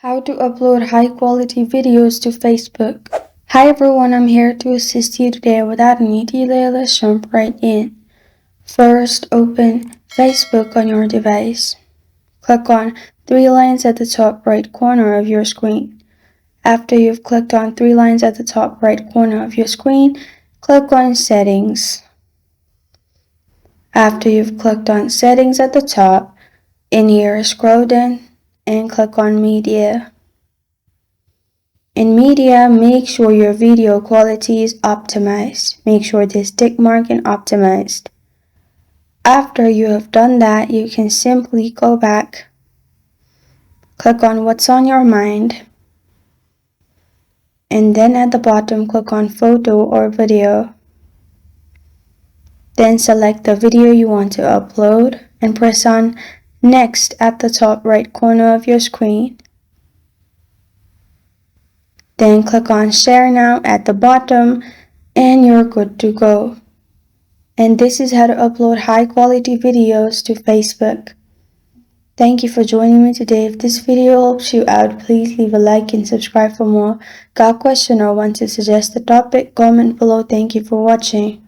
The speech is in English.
How to upload high quality videos to Facebook. Hi everyone, I'm here to assist you today. Without any delay, let's jump right in. First, open Facebook on your device. Click on three lines at the top right corner of your screen. After you've clicked on three lines at the top right corner of your screen, click on Settings. After you've clicked on Settings at the top, in here scroll down and click on Media. In media, make sure your video quality is optimized. Make sure this tick mark is optimized. After you have done that, you can simply go back, click on what's on your mind, and then at the bottom, click on photo or video. Then select the video you want to upload and press on next at the top right corner of your screen. Then click on Share Now at the bottom and you're good to go. And this is how to upload high quality videos to Facebook. Thank you for joining me today. If this video helps you out, please leave a like and subscribe for more. Got a question or want to suggest a topic? Comment below. Thank you for watching.